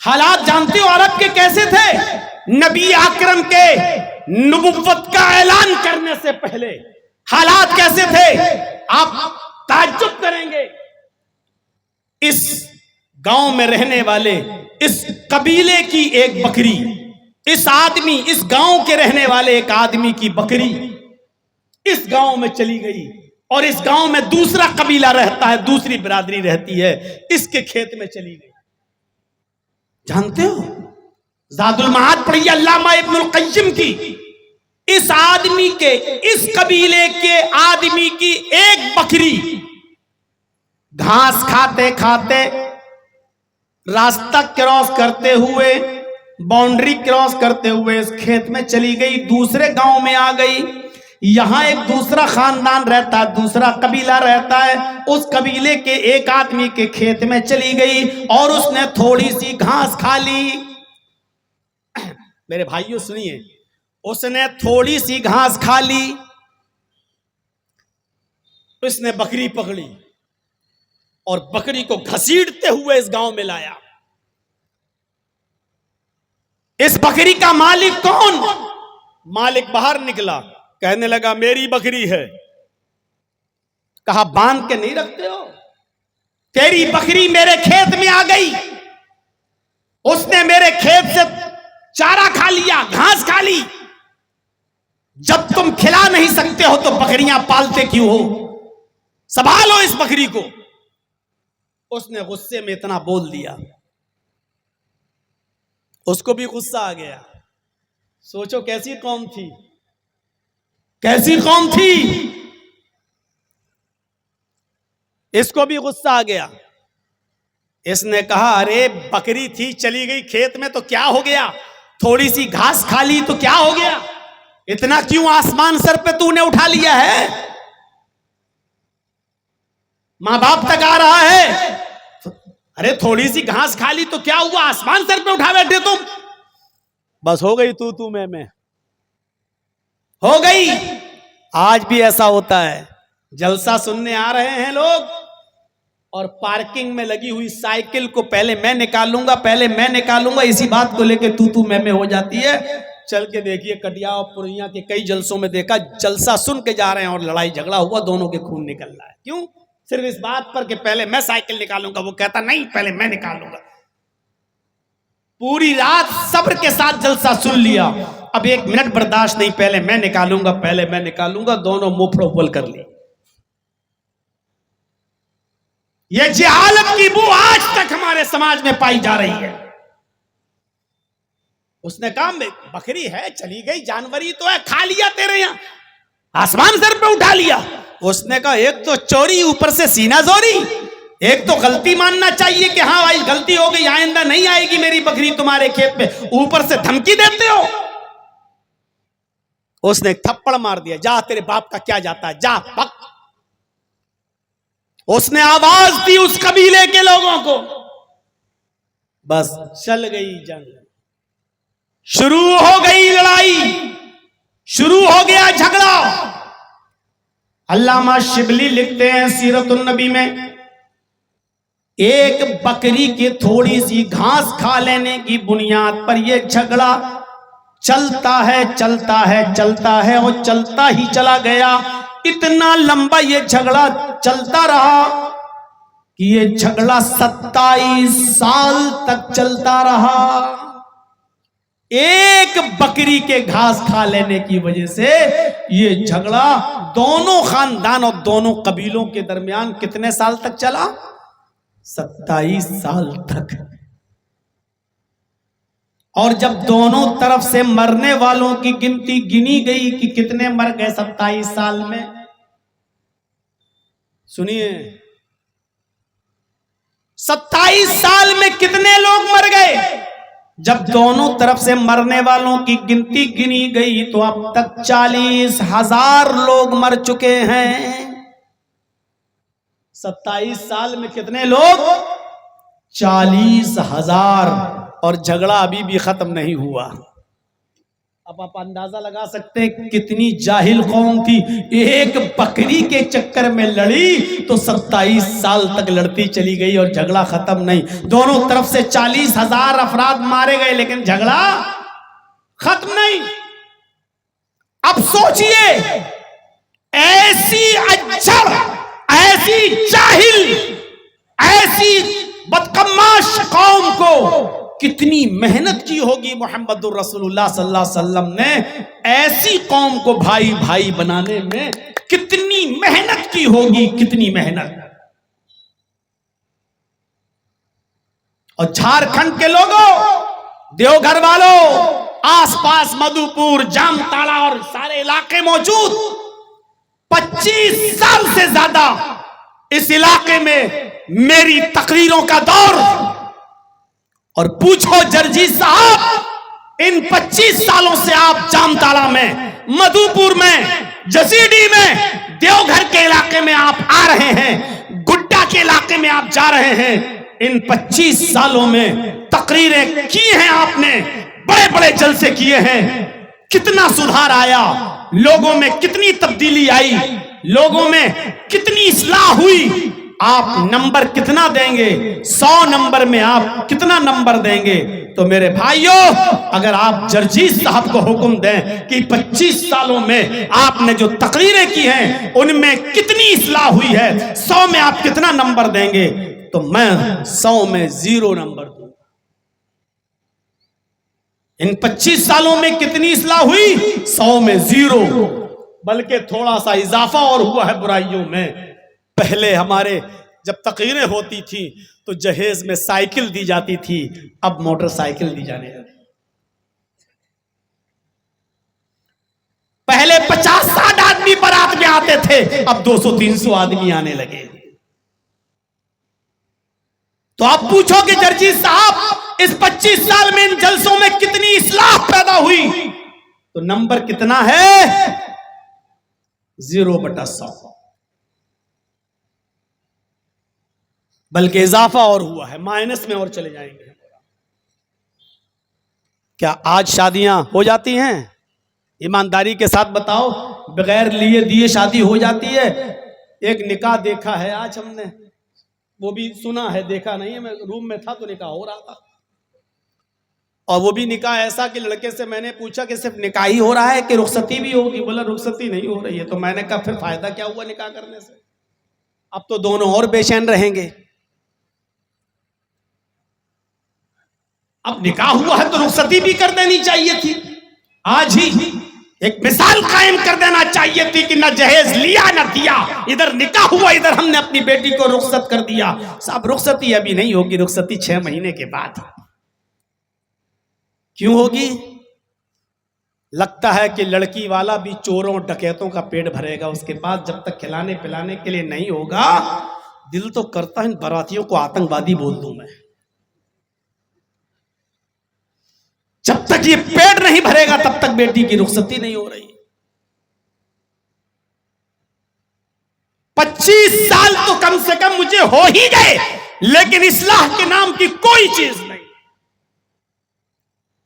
حالات جانتے ہو عرب کے کیسے تھے؟ نبی اکرم کے نبوت کا اعلان کرنے سے پہلے حالات کیسے تھے؟ آپ تعجب کریں گے. اس گاؤں میں رہنے والے اس قبیلے کی ایک بکری، اس گاؤں کے رہنے والے ایک آدمی کی بکری اس گاؤں میں چلی گئی، اور اس گاؤں میں دوسرا قبیلہ رہتا ہے، دوسری برادری رہتی ہے، اس کے کھیت میں چلی گئی. جانتے ہو زاد المعاد پڑھیے علامہ ابن القیم کی، اس آدمی کے، اس قبیلے کے آدمی کی ایک بکری گھاس کھاتے کھاتے راستہ کراس کرتے ہوئے، باؤنڈری کراس کرتے ہوئے اس کھیت میں چلی گئی، دوسرے گاؤں میں آ گئی. یہاں ایک دوسرا خاندان رہتا ہے، دوسرا قبیلہ رہتا ہے، اس قبیلے کے ایک آدمی کے کھیت میں چلی گئی اور اس نے تھوڑی سی گھاس کھا لی. میرے بھائیوں سنیے، اس نے تھوڑی سی گھاس کھا لی، اس نے بکری پکڑی اور بکری کو گھسیٹتے ہوئے اس گاؤں میں لایا. اس بکری کا مالک کون؟ مالک باہر نکلا، کہنے لگا میری بکری ہے. کہا باندھ کے نہیں رکھتے ہو؟ تیری بکری میرے کھیت میں آ گئی، اس نے میرے کھیت سے چارہ کھا لیا، گھاس کھا لی. جب تم کھلا نہیں سکتے ہو تو بکریاں پالتے کیوں ہو؟ سنبھالو اس بکری کو. اس نے غصے میں اتنا بول دیا، اس کو بھی غصہ آ گیا. سوچو کیسی قوم تھی، کیسی قوم تھی. اس کو بھی غصہ آ گیا. اس نے کہا ارے بکری تھی چلی گئی کھیت میں تو کیا ہو گیا، تھوڑی سی گھاس کھا لی تو کیا ہو گیا، اتنا کیوں آسمان سر پہ تو نے اٹھا لیا ہے؟ ماں باپ تک آ رہا ہے، ارے تھوڑی سی گھاس کھا لی تو کیا ہوا، آسمان سر پہ اٹھا بیٹھے تم. بس ہو گئی تو میں ہو گئی. آج بھی ایسا ہوتا ہے، جلسہ سننے آ رہے ہیں لوگ اور پارکنگ میں لگی ہوئی سائیکل کو پہلے میں نکالوں گا، اسی بات کو لے کے تو میں ہو جاتی ہے. چل کے دیکھیے کٹیا اور پورنیہ کے کئی جلسوں میں دیکھا، جلسہ سن کے جا رہے ہیں اور لڑائی جھگڑا ہوا، دونوں کے خون نکل رہا ہے. کیوں؟ صرف اس بات پر کہ پہلے میں سائیکل نکالوں گا، وہ کہتا نہیں پہلے میں نکالوں گا. پوری رات صبر کے ساتھ جلسہ سن لیا، اب 1 منٹ برداشت نہیں، پہلے میں نکالوں گا، دونوں منہ پھوڑ کر لی. یہ جہالت کی بو آج تک ہمارے سماج میں پائی جا رہی ہے. اس نے کہا بکری ہے چلی گئی، جانوری تو ہے، کھا لیا تیرے یہاں، آسمان سر پہ اٹھا لیا. اس نے کہا ایک تو چوری، اوپر سے سینہ زوری، ایک تو غلطی ماننا چاہیے کہ ہاں بھائی غلطی ہو گئی، آئندہ نہیں آئے گی میری بکری تمہارے کھیت میں، اوپر سے دھمکی دیتے ہو. اس نے ایک تھپڑ مار دیا، جا تیرے باپ کا کیا جاتا ہے، جا پک. اس نے آواز دی اس قبیلے کے لوگوں کو، بس چل گئی جنگ، شروع ہو گئی لڑائی، شروع ہو گیا جھگڑا. علامہ شبلی لکھتے ہیں سیرت النبی میں، ایک بکری کے تھوڑی سی گھاس کھا لینے کی بنیاد پر یہ جھگڑا چلتا ہے اور چلتا ہی چلا گیا. اتنا لمبا یہ جھگڑا چلتا رہا کہ یہ جھگڑا 27 سال تک چلتا رہا. ایک بکری کے گھاس کھا لینے کی وجہ سے یہ جھگڑا دونوں خاندان اور دونوں قبیلوں کے درمیان کتنے سال تک چلا؟ 27 سال تک. اور جب دونوں طرف سے مرنے والوں کی گنتی گنی گئی کہ کتنے مر گئے 27 سال میں، سنیے 27 سال میں کتنے لوگ مر گئے؟ جب دونوں طرف سے مرنے والوں کی گنتی گنی گئی تو اب تک 40,000 لوگ مر چکے ہیں. 27 سال میں کتنے لوگ؟ 40,000. اور جھگڑا ابھی بھی ختم نہیں ہوا. اب آپ اندازہ لگا سکتے ہیں کتنی جاہل قوم تھی. ایک بکری کے چکر میں لڑی تو 27 سال تک لڑتی چلی گئی اور جھگڑا ختم نہیں. دونوں طرف سے 40,000 افراد مارے گئے لیکن جھگڑا ختم نہیں. اب سوچئے ایسی اجڑ، ایسی جاہل، ایسی بدقماش قوم کو کتنی محنت کی ہوگی محمد الرسول اللہ صلی اللہ علیہ وسلم نے. ایسی قوم کو بھائی بھائی بنانے میں کتنی محنت کی ہوگی، کتنی محنت. اور جھارکھنڈ کے لوگوں، دیوگھر والوں، آس پاس مدھو پور، جام تاڑا اور سارے علاقے موجود، 25 سال سے زیادہ اس علاقے میں میری تقریروں کا دور. اور پوچھو جرجی صاحب، ان 25 سالوں سے آپ جام تاڑا میں، مدھو پور میں، جسیڈی میں، دیوگھر کے علاقے میں آپ آ رہے ہیں، گڈا کے علاقے میں آپ جا رہے ہیں. ان 25 سالوں میں تقریریں کی ہیں آپ نے، بڑے بڑے جلسے کیے ہیں. کتنا سدھار آیا، لوگوں میں کتنی تبدیلی آئی، لوگوں میں کتنی اصلاح ہوئی. آپ نمبر کتنا دیں گے؟ 100 نمبر میں آپ کتنا نمبر دیں گے؟ تو میرے بھائیوں، اگر آپ جرجیز صاحب کو حکم دیں کہ 25 سالوں میں آپ نے جو تقریریں کی ہیں ان میں کتنی اصلاح ہوئی ہے، 100 میں آپ کتنا نمبر دیں گے؟ تو میں 100 میں 0 نمبر دوں. ان 25 سالوں میں کتنی اصلاح ہوئی؟ 100 میں 0. بلکہ تھوڑا سا اضافہ اور ہوا ہے برائیوں میں. پہلے ہمارے جب تقریریں ہوتی تھی تو جہیز میں سائیکل دی جاتی تھی، اب موٹر سائیکل دی جانے لگی. پہلے 50-60 آدمی بارات میں آتے تھے، اب 200-300 آدمی آنے لگے. تو آپ پوچھو کہ جرجی صاحب اس 25 سال میں ان جلسوں میں کتنی اصلاح پیدا ہوئی؟ تو نمبر کتنا ہے؟ 0/100. بلکہ اضافہ اور ہوا ہے، مائنس میں اور چلے جائیں گے. کیا آج شادیاں ہو جاتی ہیں؟ ایمانداری کے ساتھ بتاؤ، بغیر لیے دیے شادی ہو جاتی ہے؟ ایک نکاح دیکھا ہے آج ہم نے، وہ بھی سنا ہے، دیکھا نہیں ہے. میں روم میں تھا تو نکاح ہو رہا تھا، اور وہ بھی نکاح ایسا کہ لڑکے سے میں نے پوچھا کہ صرف نکاح ہی ہو رہا ہے کہ رخصتی بھی ہوگی؟ بولا رخصتی نہیں ہو رہی ہے. تو میں نے کہا پھر فائدہ کیا ہوا نکاح کرنے سے؟ اب تو دونوں اور بے چین رہیں گے. اب نکاح ہوا ہے تو رخصتی بھی کر دینی چاہیے تھی. آج ہی ایک مثال قائم کر دینا چاہیے تھی کہ نہ جہیز لیا نہ دیا، ادھر نکاح ہوا، ادھر ہم نے اپنی بیٹی کو رخصت کر دیا. صاحب رخصتی ابھی نہیں ہوگی، رخصتی 6 مہینے کے بعد. کیوں ہوگی؟ لگتا ہے کہ لڑکی والا بھی چوروں ڈکیتوں کا پیٹ بھرے گا، اس کے بعد جب تک کھلانے پلانے کے لیے نہیں ہوگا. دل تو کرتا ہے ان براتیوں کو آتنکوادی بول دوں میں. جب تک یہ پیٹ نہیں بھرے گا تب تک بیٹی کی رخصتی نہیں ہو رہی. 25 سال تو کم سے کم مجھے ہو ہی گئے، لیکن اصلاح کے نام کی کوئی چیز نہیں.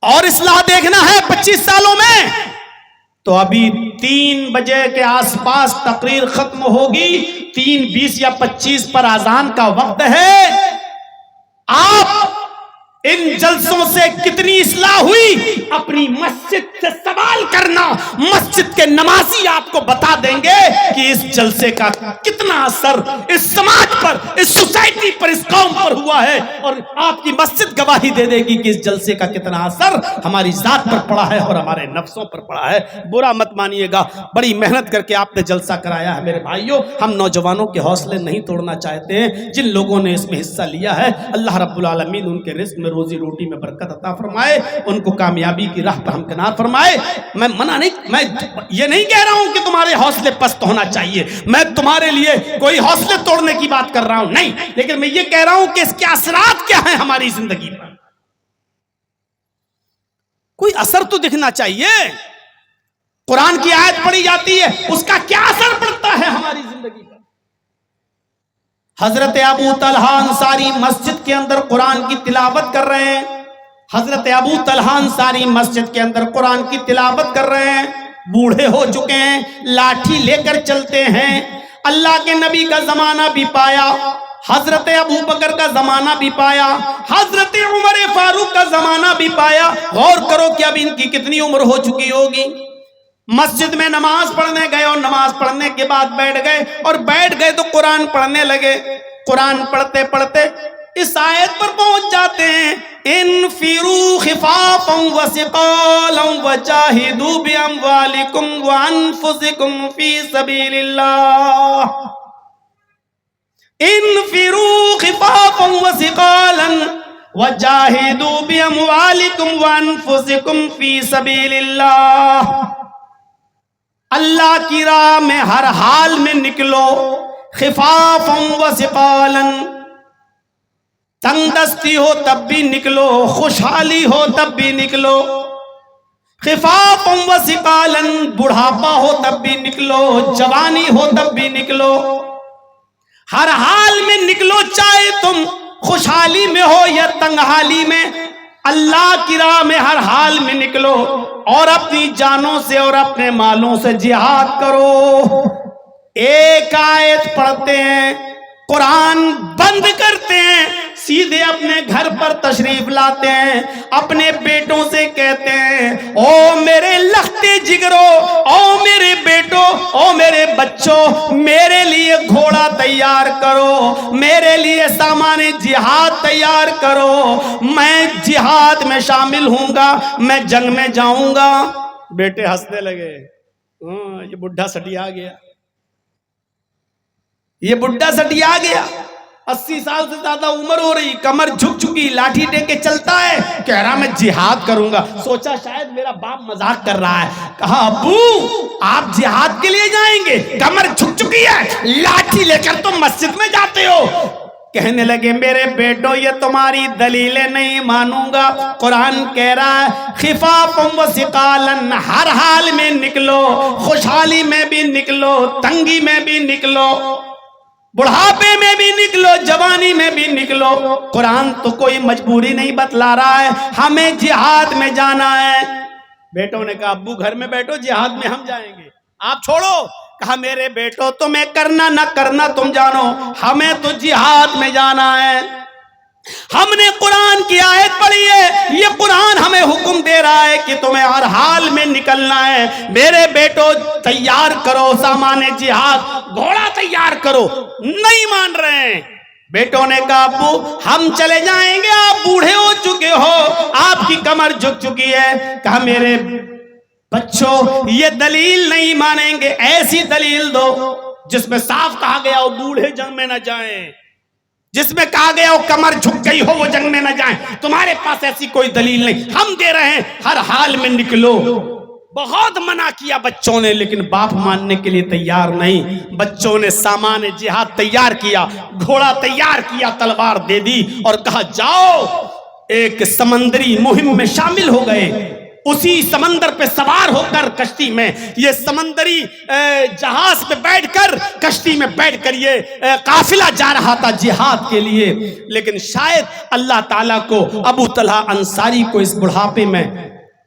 اور اصلاح دیکھنا ہے 25 سالوں میں تو ابھی 3 بجے کے آس پاس تقریر ختم ہوگی، 3:20 یا 25 پر اذان کا وقت ہے. آپ ان جلسوں سے کتنی اصلاح ہوئی اپنی مسجد سے سوال کرنا. مسجد کے نمازی آپ کو بتا دیں گے کہ اس جلسے کا کتنا اثر اس سماج پر، اس سوسائٹی پر، اس قوم پر ہوا ہے. اور آپ کی مسجد گواہی دے دے گی کہ اس جلسے کا کتنا اثر ہماری ذات پر پڑا ہے اور ہمارے نفسوں پر پڑا ہے. برا مت مانیے گا، بڑی محنت کر کے آپ نے جلسہ کرایا ہے. میرے بھائیوں، ہم نوجوانوں کے حوصلے نہیں توڑنا چاہتے ہیں. جن لوگوں نے اس میں حصہ لیا ہے، اللہ رب العالمین ان کے رزق میں، روزی روٹی میں برکت عطا فرمائے، ان کو کامیابی کی راہ پر ہمکنار فرمائے. میں یہ نہیں کہہ رہا ہوں کہ تمہارے حوصلے پست ہونا چاہیے، میں تمہارے لیے کوئی حوصلے توڑنے کی بات کر رہا ہوں نہیں، لیکن میں یہ کہہ رہا ہوں کہ اس کے اثرات کیا ہیں ہماری زندگی پر. کوئی اثر تو دکھنا چاہیے. قرآن کی آیت پڑھی جاتی ہے، اس کا کیا اثر پڑتا ہے ہماری زندگی پر؟ حضرت ابو طلحہ انصاری مسجد کے اندر قرآن کی تلاوت کر رہے ہیں. حضرت ابو طلحہ انصاری مسجد کے اندر قرآن کی تلاوت کر رہے ہیں، بوڑھے ہو چکے ہیں، لاٹھی لے کر چلتے ہیں۔ اللہ کے نبی کا زمانہ بھی پایا، حضرت ابو بکر کا زمانہ بھی پایا، حضرت عمر فاروق کا زمانہ بھی پایا۔ غور کرو کہ اب ان کی کتنی عمر ہو چکی ہوگی۔ مسجد میں نماز پڑھنے گئے اور نماز پڑھنے کے بعد بیٹھ گئے، اور بیٹھ گئے تو قرآن پڑھنے لگے۔ قرآن پڑھتے پڑھتے اس آیت پر پہنچ جاتے ہیں، انفروا خفافا وثقالا وجاہدوا باموالکم وانفسکم فی سبیل اللہ۔ انفروا خفافا وثقالا وجاہدوا باموالکم وانفسکم فی سبیل اللہ۔ اللہ کی راہ میں ہر حال میں نکلو، خفافا وثقالا، تنگ دستی ہو تب بھی نکلو، خوشحالی ہو تب بھی نکلو، خفافا وثقالا، بڑھاپا ہو تب بھی نکلو، جوانی ہو تب بھی نکلو، ہر حال میں نکلو، چاہے تم خوشحالی میں ہو یا تنگحالی میں، اللہ کی راہ میں ہر حال میں نکلو، اور اپنی جانوں سے اور اپنے مالوں سے جہاد کرو۔ ایک آیت پڑھتے ہیں، قرآن بند کرتے ہیں، سیدھے اپنے گھر پر تشریف لاتے ہیں، اپنے بیٹوں سے کہتے ہیں، او میرے لختے جگرو، او میرے بیٹو، او میرے بچوں، میرے لیے گھوڑا تیار کرو، میرے لیے سامان جہاد تیار کرو، میں جہاد میں شامل ہوں گا، میں جنگ میں جاؤں گا۔ بیٹے ہنسنے لگے، یہ بڈھا سٹیا گیا، یہ بڈھا سٹیا گیا، 80 سال سے زیادہ عمر ہو رہی، کمر جھک چکی، لاٹھی دے کے چلتا ہے، کہہ رہا میں جہاد کروں گا۔ سوچا شاید میرا باپ مذاق کر رہا ہے، کہا ابو آپ جہاد کے لیے جائیں گے؟ کمر جھک چکی ہے، لاٹھی لے کر تم مسجد میں جاتے ہو۔ کہنے لگے میرے بیٹو یہ تمہاری دلیلیں نہیں مانوں گا، قرآن کہہ رہا ہے خفافا وثقالا، ہر حال میں نکلو، خوشحالی میں بھی نکلو، تنگی میں بھی نکلو، بڑھاپے میں بھی نکلو، جوانی میں بھی نکلو۔ قرآن تو کوئی مجبوری نہیں بتلا رہا ہے، ہمیں جہاد میں جانا ہے۔ بیٹوں نے کہا ابو گھر میں بیٹھو، جہاد میں ہم جائیں گے، آپ چھوڑو۔ کہا میرے بیٹو تمہیں کرنا نہ کرنا تم جانو، ہمیں تو جہاد میں جانا ہے۔ ہم نے قرآن کی آیت پڑھی ہے، یہ قرآن ہمیں حکم دے رہا ہے کہ تمہیں ہر حال میں نکلنا ہے۔ میرے بیٹو تیار کرو سامان جہاد، گھوڑا تیار کرو۔ نہیں مان رہے ہیں۔ بیٹوں نے کہا ابو ہم چلے جائیں گے، آپ بوڑھے ہو چکے ہو، آپ کی کمر جھک چکی ہے۔ کہا میرے بچوں یہ دلیل نہیں مانیں گے، ایسی دلیل دو جس میں صاف کہا گیا ہو بوڑھے جنگ میں نہ جائیں، جس میں کہا گیا ہو کمر جھک گئی ہو وہ جنگ میں نہ جائیں۔ تمہارے پاس ایسی کوئی دلیل نہیں، ہم دے رہے ہیں ہر حال میں نکلو۔ بہت منع کیا بچوں نے، لیکن باپ ماننے کے لیے تیار نہیں۔ بچوں نے سامان جہاد تیار کیا، گھوڑا تیار کیا، تلوار دے دی اور کہا جاؤ۔ ایک سمندری مہم میں شامل ہو گئے، اسی سمندر پہ سوار ہو کر کشتی میں، یہ سمندری جہاز پہ بیٹھ کر، کشتی میں بیٹھ کر یہ قافلہ جا رہا تھا جہاد کے لیے۔ لیکن شاید اللہ تعالیٰ کو ابو طلحہ انصاری کو اس بڑھاپے میں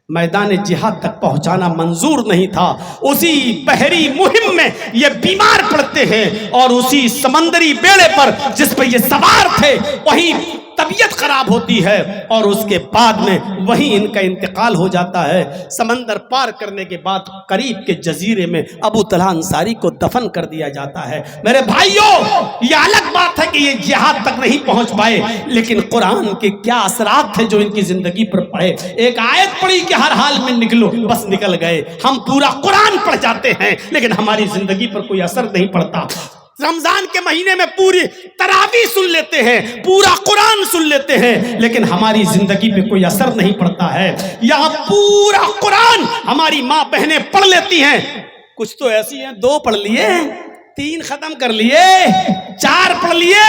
میدان جہاد تک پہنچانا منظور نہیں تھا۔ اسی بحری مہم میں یہ بیمار پڑتے ہیں، اور اسی سمندری بیڑے پر جس پہ یہ سوار تھے وہیں طبیعت خراب ہوتی ہے، اور اس کے بعد میں وہیں ان کا انتقال ہو جاتا ہے۔ سمندر پار کرنے کے بعد قریب کے جزیرے میں ابو طلحہ انصاری کو دفن کر دیا جاتا ہے۔ میرے بھائیوں یہ الگ بات ہے کہ یہ جہاد تک نہیں پہنچ پائے، لیکن قرآن کے کیا اثرات تھے جو ان کی زندگی پر پڑے۔ ایک آیت پڑھی کہ ہر حال میں نکلو، بس نکل گئے۔ ہم پورا قرآن پڑھ جاتے ہیں لیکن ہماری زندگی پر کوئی اثر نہیں پڑتا۔ رمضان کے مہینے میں پوری تراویح سن لیتے ہیں، پورا قرآن سن لیتے ہیں، لیکن ہماری زندگی پہ کوئی اثر نہیں پڑتا ہے۔ یہاں پورا قرآن ہماری ماں بہنیں پڑھ لیتی ہیں، کچھ تو ایسی ہیں 2 پڑھ لیے، 3 ختم کر لیے، 4 پڑھ لیے،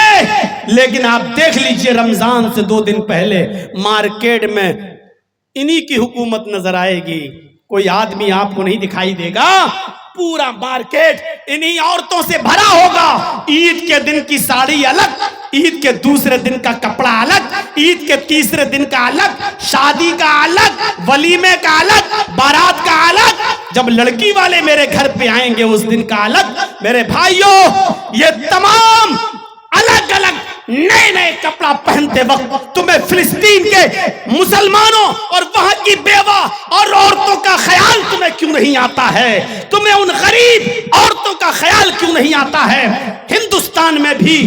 لیکن آپ دیکھ لیجئے رمضان سے 2 دن پہلے مارکیٹ میں انہی کی حکومت نظر آئے گی، کوئی آدمی آپ کو نہیں دکھائی دے گا، پورا مارکیٹ انہی عورتوں سے بھرا ہوگا۔ عید کے دن کی ساڑی الگ، عید کے دوسرے دن کا کپڑا الگ، عید کے تیسرے دن کا الگ، شادی کا الگ، ولیمے کا الگ، بارات کا الگ، جب لڑکی والے میرے گھر پہ آئیں گے اس دن کا الگ۔ میرے بھائیوں، یہ تمام الگ الگ نئے نئے کپڑا پہنتے وقت تمہیں فلسطین کے مسلمانوں اور وہاں کی بیوہ اور عورتوں کا خیال تمہیں کیوں نہیں آتا ہے؟ تمہیں ان غریب عورتوں کا خیال کیوں نہیں آتا ہے؟ ہندوستان میں بھی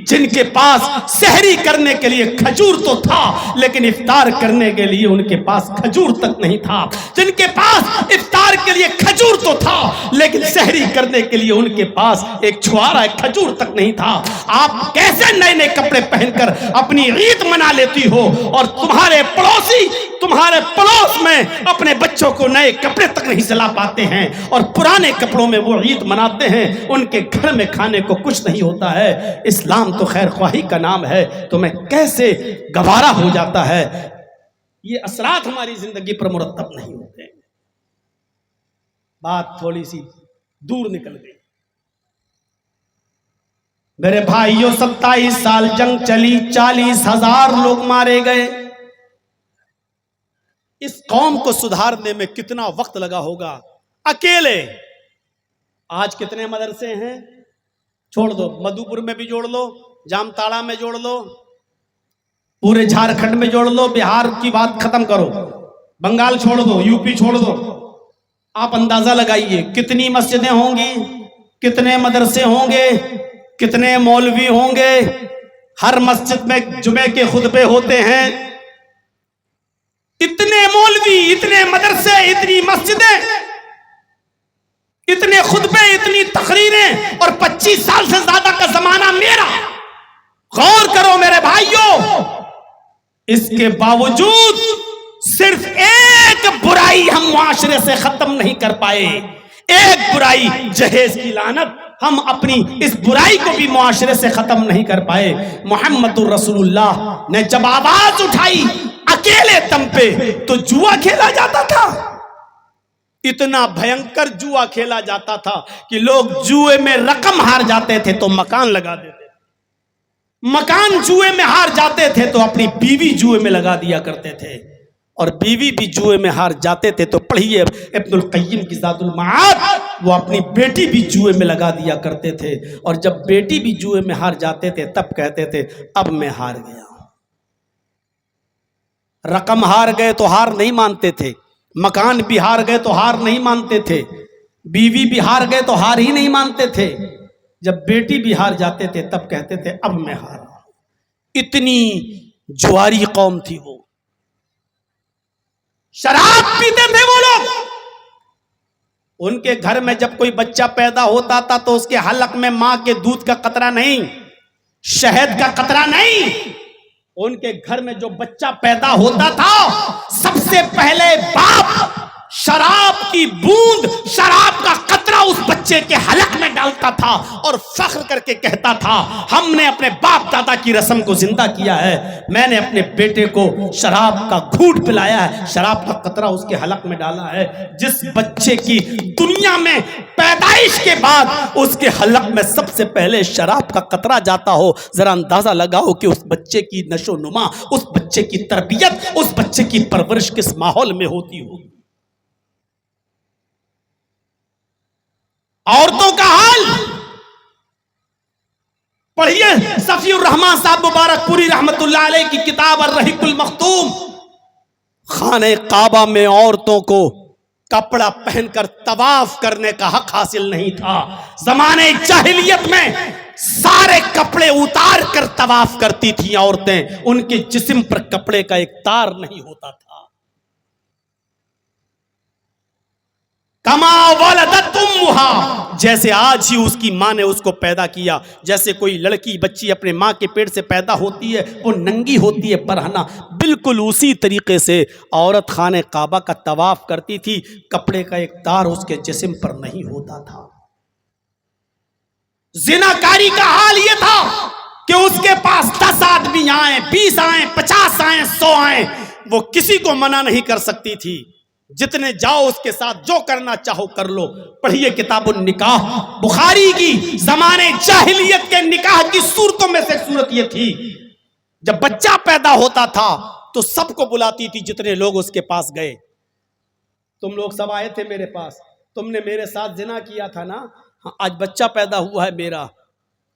جن کے پاس سحری کرنے کے لیے کھجور تو تھا لیکن افطار کرنے کے لیے ان کے پاس کھجور تک نہیں تھا، جن کے پاس افطار کے لیے کھجور تو تھا لیکن سحری کرنے کے لیے ان کے پاس ایک چھوارا کھجور تک نہیں تھا۔ آپ کیسے نئے نئے کپڑے پہن کر اپنی عید منا لیتی ہو اور تمہارے پڑوسی تمہارے پڑوس میں اپنے بچوں کو نئے کپڑے تک نہیں دلا پاتے ہیں اور پرانے کپڑوں میں وہ عید مناتے ہیں، ان کے گھر میں کھانے کو کچھ نہیں ہوتا ہے۔ اسلام تو خیر خواہی کا نام ہے، تمہیں کیسے گوارا ہو جاتا ہے؟ یہ اثرات ہماری زندگی پر مرتب نہیں ہوتے۔ بات تھوڑی سی دور نکل گئی۔ میرے بھائیوں، 27 سال جنگ چلی، 40,000 لوگ مارے گئے۔ اس قوم کو سدھارنے میں کتنا وقت لگا ہوگا؟ اکیلے آج کتنے مدرسے ہیں؟ چھوڑ دو، مدھوپور میں بھی جوڑ لو، جام تاڑا میں جوڑ لو، پورے جھارکھنڈ میں جوڑ لو، بہار کی بات ختم کرو، بنگال چھوڑ دو، یو پی چھوڑ دو، آپ اندازہ لگائیے کتنی مسجدیں ہوں گی، کتنے مدرسے ہوں گے، کتنے مولوی ہوں گے۔ ہر مسجد میں جمعے کے خطبے ہوتے ہیں، اتنے مولوی، اتنے مدرسے، اتنی مسجدیں، اتنے خطبے، اتنی تقریریں، اور 25 سال سے زیادہ کا زمانہ میرا۔ غور کرو میرے بھائیوں، اس کے باوجود صرف ایک برائی ہم معاشرے سے ختم نہیں کر پائے، ایک برائی، جہیز کی لعنت، ہم اپنی اس برائی کو بھی معاشرے سے ختم نہیں کر پائے۔ محمد الرسول اللہ نے جب آواز اٹھائی اکیلے دم پہ تو جوا کھیلا جاتا تھا، اتنا بھینکر جوا کھیلا جاتا تھا کہ لوگ جوئے میں رقم ہار جاتے تھے تو مکان لگا دیتے، مکان جوئے میں ہار جاتے تھے تو اپنی بیوی جوئے میں لگا دیا کرتے تھے، اور بیوی بھی جوئے میں ہار جاتے تھے تو پڑھیے ابن القیم کی زاد المعاد، وہ اپنی بیٹی بھی جوئے میں لگا دیا کرتے تھے، اور جب بیٹی بھی جوئے میں ہار جاتے تھے تب کہتے تھے اب میں ہار گیا ہوں۔ رقم ہار گئے تو ہار نہیں مانتے تھے، مکان بھی ہار گئے تو ہار نہیں مانتے تھے، بیوی بھی ہار گئے تو ہار ہی نہیں مانتے تھے، جب بیٹی بھی ہار جاتے تھے تب کہتے تھے اب میں ہار رہا ہوں۔ اتنی جواری قوم تھی وہ۔ شراب پیتے تھے وہ لوگ، ان کے گھر میں جب کوئی بچہ پیدا ہوتا تھا تو اس کے حلق میں ماں کے دودھ کا قطرہ نہیں، شہد کا قطرہ نہیں، ان کے گھر میں جو بچہ پیدا ہوتا تھا سب سے پہلے باپ شراب کی بوند، شراب کا قطرہ اس بچے کے حلق میں ڈالتا تھا اور فخر کر کے کہتا تھا ہم نے اپنے باپ دادا کی رسم کو زندہ کیا ہے، میں نے اپنے بیٹے کو شراب کا گھونٹ پلایا ہے، شراب کا قطرہ اس کے حلق میں ڈالا ہے۔ جس بچے کی دنیا میں پیدائش کے بعد اس کے حلق میں سب سے پہلے شراب کا قطرہ جاتا ہو، ذرا اندازہ لگاؤ کہ اس بچے کی نشو و نما، اس بچے کی تربیت، اس بچے کی پرورش کس ماحول میں ہوتی ہوگی۔ عورتوں کا حال پڑھیے، صفی الرحمان صاحب مبارک پوری رحمت اللہ علیہ کی کتاب الرحیق المختوم۔ خانہ کعبہ میں عورتوں کو کپڑا پہن کر طواف کرنے کا حق حاصل نہیں تھا۔ زمانے جاہلیت میں سارے کپڑے اتار کر طواف کرتی تھیں عورتیں، ان کے جسم پر کپڑے کا ایک تار نہیں ہوتا تھا۔ کما ولدت امہا، جیسے آج ہی اس کی ماں نے اس کو پیدا کیا، جیسے کوئی لڑکی بچی اپنے ماں کے پیٹ سے پیدا ہوتی ہے وہ ننگی ہوتی ہے پرہنا، بالکل اسی طریقے سے عورت خانہ کعبہ کا طواف کرتی تھی، کپڑے کا ایک تار اس کے جسم پر نہیں ہوتا تھا۔ زناکاری کا حال یہ تھا کہ اس کے پاس 10 آدمی آئیں، 20 آئیں، 50 آئیں، 100 آئیں، وہ کسی کو منع نہیں کر سکتی تھی۔ جتنے جاؤ اس کے ساتھ جو کرنا چاہو کر لو. پڑھیے کتاب النکاح بخاری کی. زمانے جاہلیت کے نکاح کی صورتوں میں سے صورت یہ تھی، جب بچہ پیدا ہوتا تھا تو سب کو بلاتی تھی جتنے لوگ اس کے پاس گئے. تم لوگ سب آئے تھے میرے پاس، تم نے میرے ساتھ زنا کیا تھا نا، آج بچہ پیدا ہوا ہے میرا.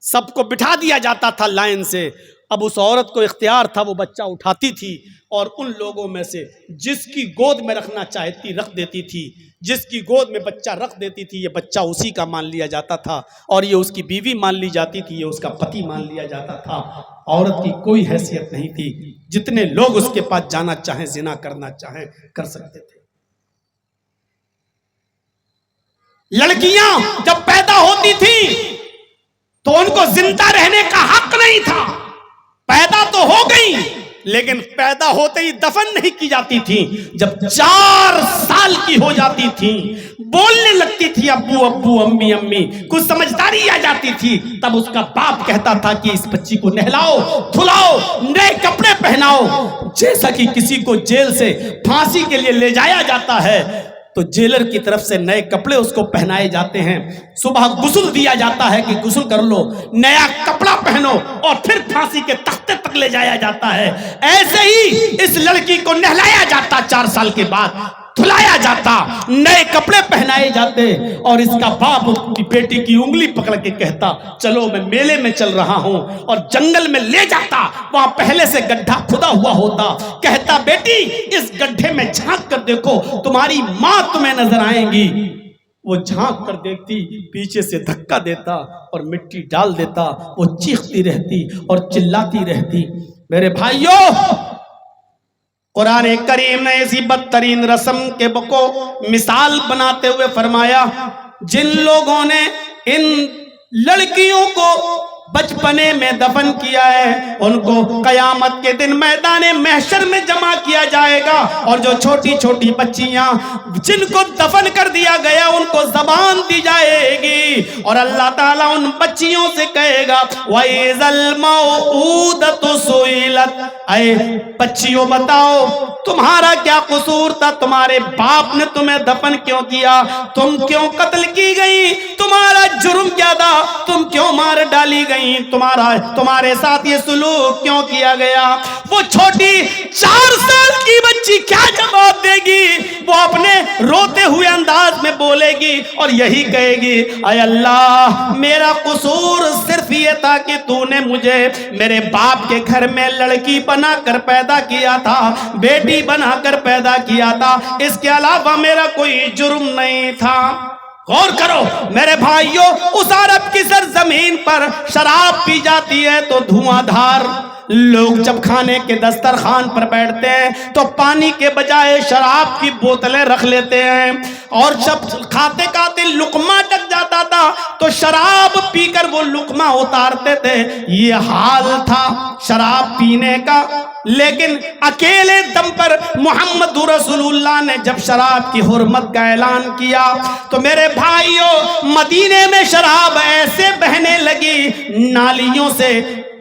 سب کو بٹھا دیا جاتا تھا لائن سے. اب اس عورت کو اختیار تھا، وہ بچہ اٹھاتی تھی اور ان لوگوں میں سے جس کی گود میں رکھنا چاہتی رکھ دیتی تھی. جس کی گود میں بچہ رکھ دیتی تھی یہ بچہ اسی کا مان لیا جاتا تھا، اور یہ اس کی بیوی مان لی جاتی تھی، یہ اس کا پتی مان لیا جاتا تھا. عورت کی کوئی حیثیت نہیں تھی. جتنے لوگ اس کے پاس جانا چاہیں، زنا کرنا چاہیں کر سکتے تھے. لڑکیاں جب پیدا ہوتی تھی تو ان کو زندہ رہنے کا حق نہیں تھا. پیدا تو ہو گئی لیکن پیدا ہوتے ہی دفن نہیں کی جاتی تھی. جب 4 سال کی ہو جاتی تھی، بولنے لگتی تھی ابو ابو، امی امی، کچھ سمجھداری آ جاتی تھی، تب اس کا باپ کہتا تھا کہ اس بچی کو نہلاؤ دھلاؤ، نئے کپڑے پہناؤ. جیسا کہ کسی کو جیل سے پھانسی کے لیے لے جایا جاتا ہے تو جیلر کی طرف سے نئے کپڑے اس کو پہنائے جاتے ہیں. صبح غسل دیا جاتا ہے کہ غسل کر لو، نیا کپڑا پہنو، اور پھر پھانسی کے تختے تک لے جایا جاتا ہے. ایسے ہی اس لڑکی کو نہلایا جاتا، 4 سال کے بعد دھلایا جاتا، نئے کپڑے پہنائے جاتے، اور اس کا باپ اپنی بیٹی کی انگلی پکڑ کے کہتا چلو میں میلے میں چل رہا ہوں، اور جنگل میں لے جاتا. وہاں پہلے سے گڈھا کھدا ہوا ہوتا، کہتا بیٹی اس گڈھے میں جھانک کر دیکھو، تمہاری ماں تمہیں نظر آئیں گی. وہ جھانک کر دیکھتی، پیچھے سے دھکا دیتا اور مٹی ڈال دیتا. وہ چیختی رہتی اور چلاتی رہتی. میرے بھائیوں، قرآن کریم نے ایسی بدترین رسم کے کو مثال بناتے ہوئے فرمایا، جن لوگوں نے ان لڑکیوں کو بچپنے میں دفن کیا ہے ان کو قیامت کے دن میدان محشر میں جمع کیا جائے گا. اور جو چھوٹی چھوٹی بچیاں جن کو دفن کر دیا گیا ان کو زبان دی جائے گی، اور اللہ تعالیٰ ان بچیوں سے کہے گا وَإِذَا الْمَوْءُودَةُ سُئِلَتْ، اے بچیوں بتاؤ تمہارا کیا قصور تھا، تمہارے باپ نے تمہیں دفن کیوں کیا، تم کیوں قتل کی گئی، تمہارا جرم کیا تھا، تم کیوں مار ڈالی گئی، تمہارے ساتھ یہ سلوک کیوں کیا گیا. وہ چھوٹی 4 سال کی بچی کیا جواب دے گی؟ وہ اپنے روتے ہوئے انداز میں بولے گی اور یہی کہے گی اے اللہ میرا قصور صرف یہ تھا کہ تو نے مجھے میرے باپ کے گھر میں لڑکی بنا کر پیدا کیا تھا، بیٹی بنا کر پیدا کیا تھا، اس کے علاوہ میرا کوئی جرم نہیں تھا. غور کرو میرے بھائیوں، اس عرب کی سرزمین پر شراب پی جاتی ہے تو دھواں دھار. لوگ جب کھانے کے دسترخوان پر بیٹھتے ہیں تو پانی کے بجائے شراب کی بوتلیں رکھ لیتے ہیں، اور جب کھاتے کھاتے لقمہ ڈک جاتا تھا تو شراب پی کر وہ لقمہ اتارتے تھے. یہ حال تھا شراب پینے کا. لیکن اکیلے دم پر محمد رسول اللہ نے جب شراب کی حرمت کا اعلان کیا تو میرے بھائیوں مدینے میں شراب ایسے بہنے لگی، نالیوں سے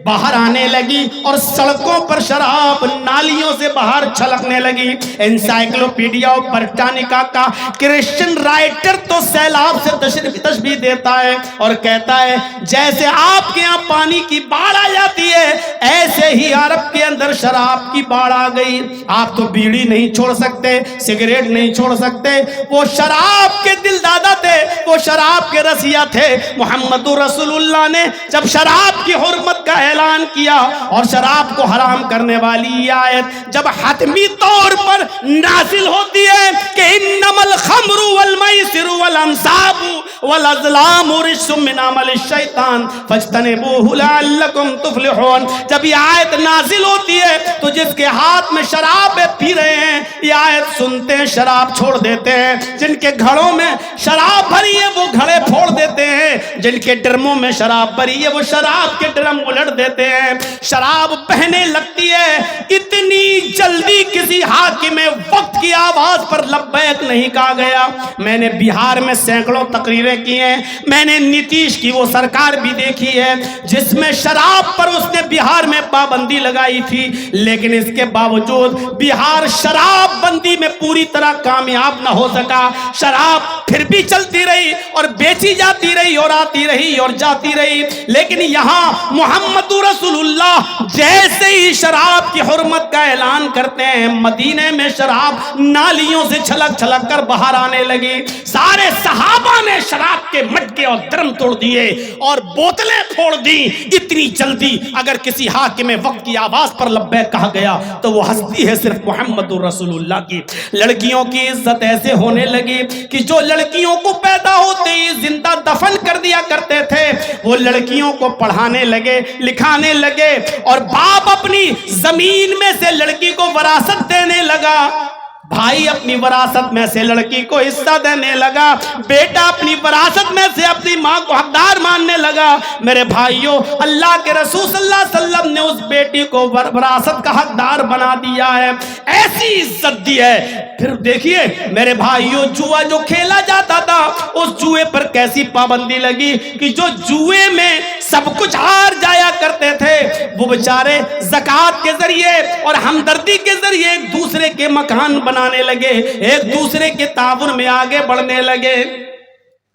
باہر آنے لگی، اور سڑکوں پر شراب نالیوں سے باہر چھلکنے لگی. انسائکلوپیڈیا برٹانیکا کا کرسچن رائٹر تو سیلاب سے تشبیہ دیتا ہے اور کہتا ہے جیسے آپ کے ہاں پانی کی باڑھ آ جاتی ہے ایسے ہی عرب کے اندر شراب کی باڑھ آ گئی. آپ تو بیڑی نہیں چھوڑ سکتے، سگریٹ نہیں چھوڑ سکتے، وہ شراب کے دل دادا تھے، وہ شراب کے رسیا تھے. محمد رسول اللہ نے جب شراب کی حرمت کا اعلان کیا اور شراب کو حرام کرنے والی یہ آیت جب حتمی طور پر نازل ہوتی ہے کہ انما الخمر والمیسر والانصاب والازلام رجس من عمل الشیطان فاجتنبوه لعلکم تفلحون، جب یہ آیت نازل ہوتی ہے تو جس کے ہاتھ میں شراب پی رہے ہیں یہ آیت سنتے ہیں شراب چھوڑ دیتے ہیں، جن کے گھڑوں میں شراب بھری ہے وہ گھڑے پھوڑ دیتے ہیں، جن کے ڈرموں میں شراب بھری ہے وہ شراب کے ڈرم پلٹ دیتے ہیں، شراب بہنے لگتی ہے. اتنی جلدی کسی حاکم وقت کی آواز پر لبیک نہیں کہا گیا. میں نے بہار میں سینکڑوں تقریریں کی ہیں، میں نے نیتیش کی وہ سرکار بھی دیکھی ہے جس میں شراب پر اس نے بہار میں پابندی لگائی تھی، لیکن اس کے باوجود بہار شراب بندی میں پوری طرح کامیاب نہ ہو سکا. شراب پھر بھی چلتی رہی اور بیچی جاتی رہی اور آتی رہی اور جاتی رہی. لیکن یہاں محمد رسول اللہ جیسے ہی شراب کی حرمت کا اعلان کرتے ہیں، مدینے میں شراب نالیوں سے چھلک چھلک کر باہر آنے لگی. سارے صحابہ نے شراب کے مٹکے اور درم توڑ دیے اور بوتلیں پھوڑ دی. اتنی جلدی اگر کسی حاکم وقت کی آواز پر لبیک کہا گیا تو وہ ہستی ہے صرف محمد رسول اللہ کی. لڑکیوں کی عزت ایسے ہونے لگی کہ جو لڑکیوں کو پیدا ہوتے ہی زندہ دفن کر دیا کرتے تھے، وہ لڑکیوں کو پڑھانے لگے، لکھانے لگے، اور باپ اپنی زمین میں سے لڑکی کو وراثت دینے لگا، بھائی اپنی وراثت میں سے لڑکی کو حصہ دینے لگا، بیٹا اپنی وراثت میں سے اپنی ماں کو حقدار ماننے لگا. میرے بھائیوں، اللہ کے رسول صلی اللہ علیہ وسلم نے اس بیٹی کو وراثت کا حقدار بنا دیا ہے، ایسی عزت دی ہے. پھر دیکھیے میرے بھائیوں، جوا جو کھیلا جاتا تھا، اس جوئے پر کیسی پابندی لگی کہ جو جوئے میں سب کچھ ہار جایا کرتے تھے وہ بیچارے زکوٰۃ کے ذریعے اور ہمدردی کے ذریعے ایک دوسرے کے مکان بنانے لگے، ایک دوسرے کے تعاون میں آگے بڑھنے لگے.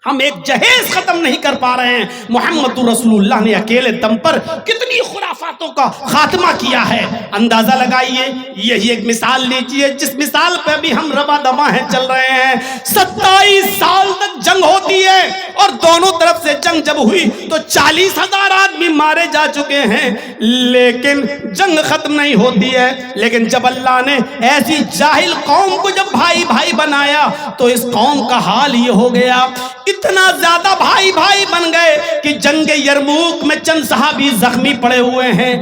ہم ایک جہیز ختم نہیں کر پا رہے ہیں. محمد رسول اللہ نے اکیلے دم پر کتنی خرافاتوں کا خاتمہ کیا ہے. اندازہ لگائیے، یہی ایک مثال لیجئے جس مثال پہ بھی ہم رواں دواں ہیں چل رہے ہیں. 27 سال تک جنگ ہوتی ہے اور دونوں طرف سے جنگ جب ہوئی تو 40,000 آدمی مارے جا چکے ہیں، لیکن جنگ ختم نہیں ہوتی ہے. لیکن جب اللہ نے ایسی جاہل قوم کو جب بھائی بھائی بنایا تو اس قوم کا حال یہ ہو گیا، اتنا زیادہ بھائی بھائی بن گئے کہ جنگ یرموک میں چند صحابی زخمی پڑے ہوئے ہیں،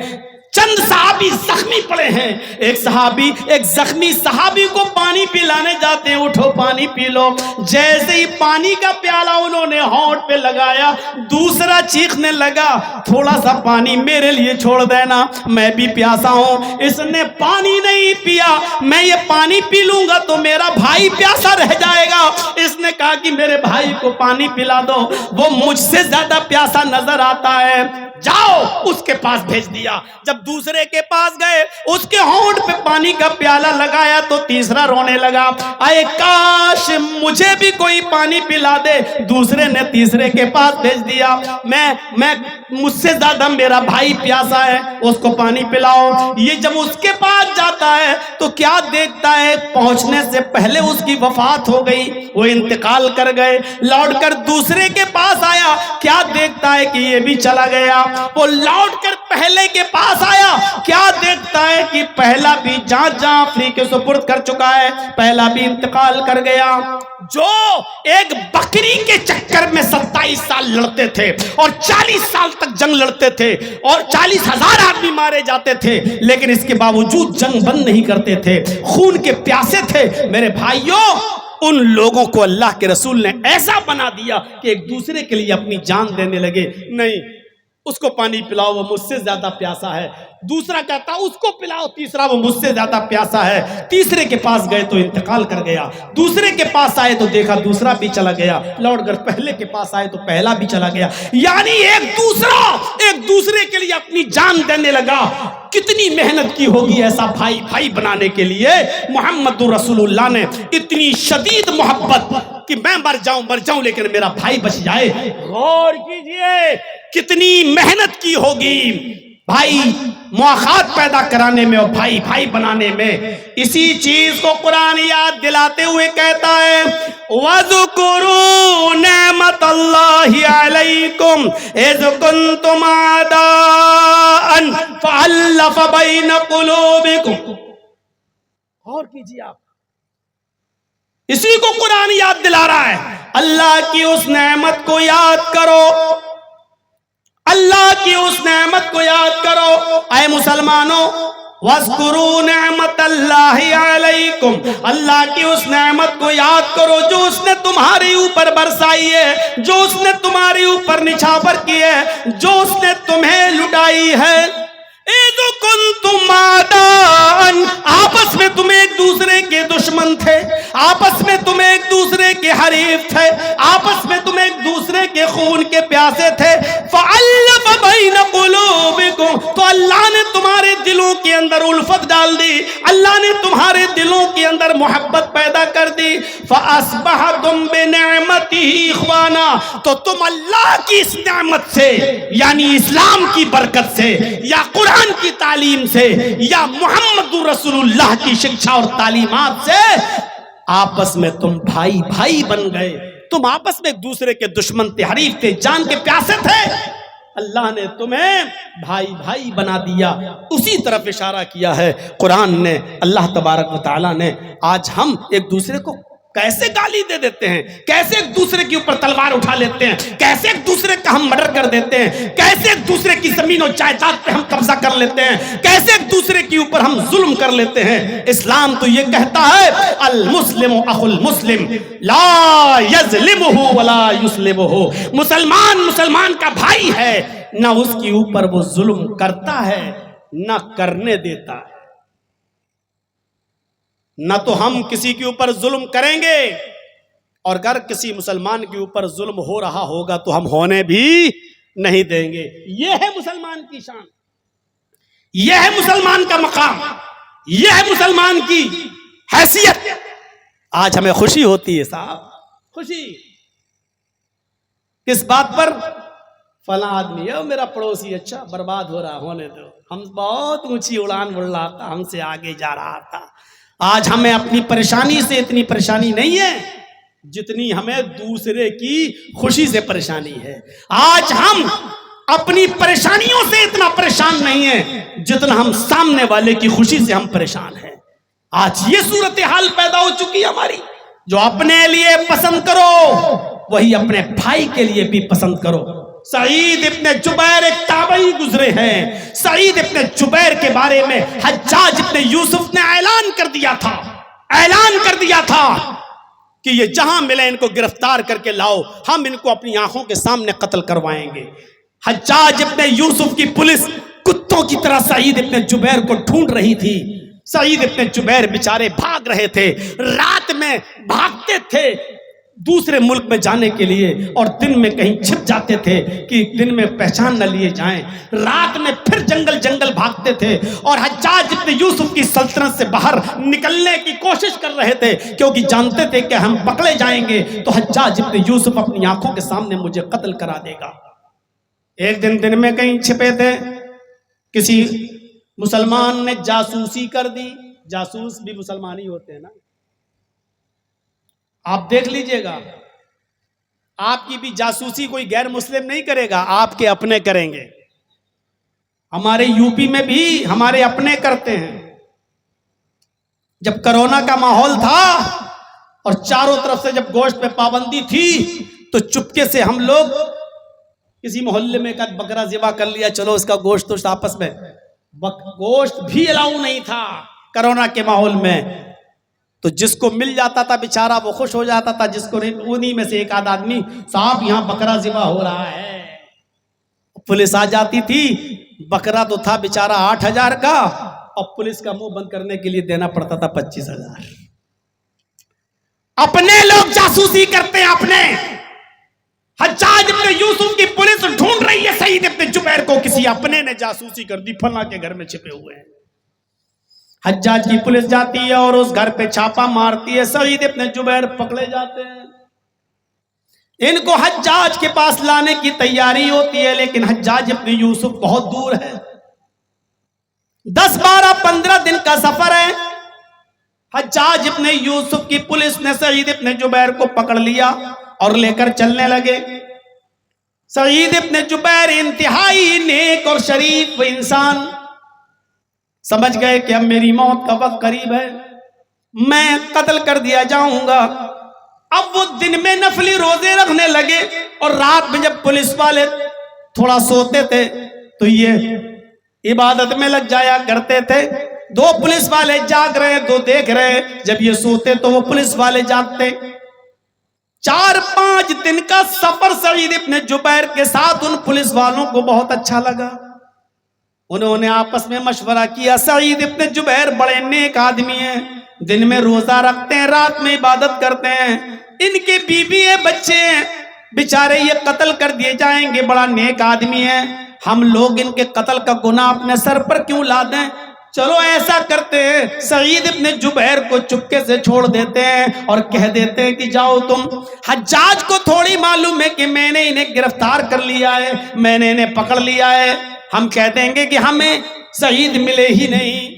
چند صحابی زخمی پڑے ہیں. ایک صحابی ایک زخمی صحابی کو پانی پلانے جاتے ہیں، اٹھو پانی پی لو. جیسے ہی پانی کا پیالہ انہوں نے ہونٹ پہ لگایا، دوسرا چیخنے لگا، تھوڑا سا پانی میرے لیے چھوڑ دینا، میں بھی پیاسا ہوں. اس نے پانی نہیں پیا. میں یہ پانی پی لوں گا تو میرا بھائی پیاسا رہ جائے گا. اس نے کہا کہ میرے بھائی کو پانی پلا دو، وہ مجھ سے زیادہ پیاسا نظر آتا ہے، جاؤ اس کے پاس بھیج دیا. جب دوسرے کے پاس گئے، اس کے ہونٹ پہ پانی کا پیالہ لگایا تو تیسرا رونے لگا، اے کاش مجھے بھی کوئی پانی پلا دے. دوسرے نے تیسرے کے پاس بھیج دیا، میں مجھ سے زیادہ میرا بھائی پیاسا ہے، اس کو پانی پلاؤ. یہ جب اس کے پاس جاتا ہے تو کیا دیکھتا ہے، پہنچنے سے پہلے اس کی وفات ہو گئی، وہ انتقال کر گئے. لوٹ کر دوسرے کے پاس آیا، کیا دیکھتا ہے کہ یہ بھی چلا گیا. وہ لوٹ کر پہلے کے پاس آیا، کیا دیکھتا ہے کہ پہلا بھی جہاں فری کے سپرد کر چکا ہے، پہلا بھی انتقال کر گیا. جو ایک بکری کے چکر میں 27 سال لڑتے تھے اور 40 سال تک جنگ لڑتے تھے اور 40,000 آدمی مارے جاتے تھے، لیکن اس کے باوجود جنگ بند نہیں کرتے تھے، خون کے پیاسے تھے. میرے بھائیوں، ان لوگوں کو اللہ کے رسول نے ایسا بنا دیا کہ ایک دوسرے کے لیے اپنی جان دینے لگے. نہیں، اس کو پانی پلاؤ، وہ مجھ سے زیادہ پیاسا ہے. دوسرا کہتا اس کو پلاؤ، تیسرا وہ مجھ سے زیادہ پیاسا ہے. تیسرے کے پاس گئے تو انتقال کر گیا، دوسرے کے پاس آئے تو دیکھا دوسرا بھی چلا گیا، لوٹ کر پہلے کے پاس آئے تو پہلا بھی چلا گیا. یعنی ایک دوسرے کے لیے اپنی جان دینے لگا. کتنی محنت کی ہوگی ایسا بھائی بھائی بنانے کے لیے. محمد رسول اللہ نے اتنی شدید محبت کہ میں مر جاؤں لیکن میرا بھائی بچ جائے. غور کیجئے کتنی محنت کی ہوگی بھائی مواخات پیدا کرانے میں اور بھائی بھائی بنانے میں. اسی چیز کو قرآن یاد دلاتے ہوئے کہتا ہے، وَاذْكُرُوا نِعْمَةَ اللَّهِ عَلَيْكُمْ إِذْ كُنْتُمْ أَعْدَاءً فَأَلَّفَ بَيْنَ قُلُوبِكُمْ. غور کیجئے آپ، اسی کو قرآن یاد دلا رہا ہے. اللہ کی اس نعمت کو یاد کرو، اللہ کی اس نعمت کو یاد کرو. اے مسلمانوں، وَاذْكُرُوا نِعْمَةَ اللَّهِ عَلَيْكُمْ، اللہ کی اس نعمت کو یاد کرو جو اس نے تمہارے اوپر برسائی ہے، جو اس نے تمہارے اوپر نچھاور کی ہے، جو اس نے تمہیں لٹائی ہے۔ اِذْ كُنْتُمْ أَعْدَاءً، آپس میں تم ایک دوسرے کے دشمن تھے، آپس میں تم ایک دوسرے کے حریف تھے، آپس میں تم ایک دوسرے کے خون کے پیاسے تھے۔ فَأَلَّفَ بَيْنَ قُلُوبِكُمْ، تو اللہ نے تمہارے دلوں کے اندر الفت ڈال دی، اللہ نے تمہارے دلوں کے اندر محبت پیدا کر دی۔ فَأَصْبَحْتُمْ بِنِعْمَتِهِ إِخْوَانًا، تو تم اللہ کی اس نعمت سے، یعنی اسلام کی برکت سے، یا قرآن کی تعلیم سے، یا محمد رسول اللہ کی شکشا اور تعلیمات سے آپس میں تم بھائی بھائی بن گئے۔ تم آپس میں ایک دوسرے کے دشمن تھے، حریف تھے، جان کے پیاسے تھے، اللہ نے تمہیں بھائی بھائی بنا دیا۔ اسی طرف اشارہ کیا ہے قرآن نے، اللہ تبارک و تعالیٰ نے۔ آج ہم ایک دوسرے کو کیسے گالی دے دیتے ہیں، کیسے ایک دوسرے کے اوپر تلوار اٹھا لیتے ہیں، کیسے ایک دوسرے کا ہم مرڈر کر دیتے ہیں، کیسے ایک دوسرے کی زمین و جائیداد پہ ہم قبضہ کر لیتے ہیں، کیسے ایک دوسرے کے اوپر ہم ظلم کر لیتے ہیں۔ اسلام تو یہ کہتا ہے المسلم اخو المسلم لا یظلمہ ولا یسلمہ، مسلمان مسلمان کا بھائی ہے، نہ اس کے اوپر وہ ظلم کرتا ہے نہ کرنے دیتا ہے۔ نہ تو ہم کسی کے اوپر ظلم کریں گے، اور اگر کسی مسلمان کے اوپر ظلم ہو رہا ہوگا تو ہم ہونے بھی نہیں دیں گے۔ یہ ہے مسلمان کی شان، یہ ہے مسلمان کا مقام، یہ ہے مسلمان کی حیثیت۔ آج ہمیں خوشی ہوتی ہے صاحب، خوشی کس بات پر؟ فلاں آدمی ہے میرا پڑوسی، اچھا برباد ہو رہا، ہونے دو، ہم بہت اونچی اڑان اڑ رہا تھا، ہم سے آگے جا رہا تھا۔ آج ہمیں اپنی پریشانی سے اتنی پریشانی نہیں ہے جتنی ہمیں دوسرے کی خوشی سے پریشانی ہے۔ آج ہم اپنی پریشانیوں سے اتنا پریشان نہیں ہیں جتنا ہم سامنے والے کی خوشی سے ہم پریشان ہیں۔ آج یہ صورتحال پیدا ہو چکی ہے ہماری، جو اپنے لیے پسند کرو وہی اپنے بھائی کے لیے بھی پسند کرو۔ سعید ابن جبیر ایک تابعی گزرے ہیں، سعید ابن جبیر کے بارے میں حجاج ابن یوسف نے اعلان کر دیا تھا کہ یہ جہاں ملے ان کو گرفتار کر کے لاؤ، ہم ان کو اپنی آنکھوں کے سامنے قتل کروائیں گے۔ حجاج ابن یوسف کی پولیس کتوں کی طرح سعید ابن جبیر کو ڈھونڈ رہی تھی۔ سعید ابن جبیر بیچارے بھاگ رہے تھے، رات میں بھاگتے تھے دوسرے ملک میں جانے کے لیے، اور دن میں کہیں چھپ جاتے تھے کہ دن میں پہچان نہ لیے جائیں، رات میں پھر جنگل بھاگتے تھے، اور حجاج ابن یوسف کی سلطنت سے باہر نکلنے کی کوشش کر رہے تھے کیونکہ جانتے تھے کہ ہم پکڑے جائیں گے تو حجاج ابن یوسف اپنی آنکھوں کے سامنے مجھے قتل کرا دے گا۔ ایک دن میں کہیں چھپے تھے، کسی مسلمان نے جاسوسی کر دی، جاسوس بھی مسلمان ہی ہوتے ہیں نا، آپ دیکھ لیجئے گا، آپ کی بھی جاسوسی کوئی غیر مسلم نہیں کرے گا، آپ کے اپنے کریں گے۔ ہمارے یو پی میں بھی ہمارے اپنے کرتے ہیں۔ جب کرونا کا ماحول تھا اور چاروں طرف سے جب گوشت پہ پابندی تھی تو چپکے سے ہم لوگ کسی محلے میں ایک بکرا ذبح کر لیا، چلو اس کا گوشت آپس میں، گوشت بھی الاؤ نہیں تھا کرونا کے ماحول میں، تو جس کو مل جاتا تھا بیچارہ وہ خوش ہو جاتا تھا، جس کو نہیں انہی میں سے ایک آدھ آدمی، صاحب یہاں بکرا ذبح ہو رہا ہے، پولیس آ جاتی تھی، بکرا تو تھا بیچارہ 8,000 کا، اور پولیس کا منہ بند کرنے کے لیے دینا پڑتا تھا 25,000۔ اپنے لوگ جاسوسی کرتے ہیں اپنے۔ حجاج ابن یوسف کی پولیس ڈھونڈ رہی ہے سعید ابن جبیر کو، کسی اپنے نے جاسوسی کر دی، فلاں کے گھر میں چھپے ہوئے ہیں۔ حجاج کی پولیس جاتی ہے اور اس گھر پہ چھاپا مارتی ہے، سعید ابن جبیر پکڑے جاتے ہیں۔ ان کو حجاج کے پاس لانے کی تیاری ہوتی ہے، لیکن حجاج ابن یوسف بہت دور ہے، 10, 12, 15 دن کا سفر ہے۔ حجاج ابن یوسف کی پولیس نے سعید ابن جبیر کو پکڑ لیا اور لے کر چلنے لگے۔ سعید ابن جبیر انتہائی نیک اور شریف انسان، سمجھ گئے کہ اب میری موت کا وقت قریب ہے، میں قتل کر دیا جاؤں گا۔ اب وہ دن میں نفلی روزے رکھنے لگے، اور رات میں جب پولیس والے تھوڑا سوتے تھے تو یہ عبادت میں لگ جایا کرتے تھے۔ دو پولیس والے جاگ رہے، دو دیکھ رہے، جب یہ سوتے تو وہ پولیس والے جاگتے۔ 4-5 دن کا سفر سعید ابن جبیر کے ساتھ ان پولیس والوں کو بہت اچھا لگا۔ انہوں نے آپس میں مشورہ کیا، سعید ابن جبیر بڑے نیک آدمی ہیں، دن میں روزہ رکھتے ہیں، رات میں عبادت کرتے ہیں، ان کے بیوی ہیں، بچے ہیں، بیچارے یہ قتل کر دیے جائیں گے، بڑا نیک آدمی ہے، ہم لوگ ان کے قتل کا گناہ اپنے سر پر کیوں لا دیں؟ چلو ایسا کرتے ہیں، سعید ابن جبیر کو چپکے سے چھوڑ دیتے ہیں اور کہہ دیتے ہیں کہ جاؤ تم۔ حجاج کو تھوڑی معلوم ہے کہ میں نے انہیں گرفتار کر لیا ہے، میں نے انہیں پکڑ لیا ہے، ہم کہہ دیں گے کہ ہمیں سعید ملے ہی نہیں۔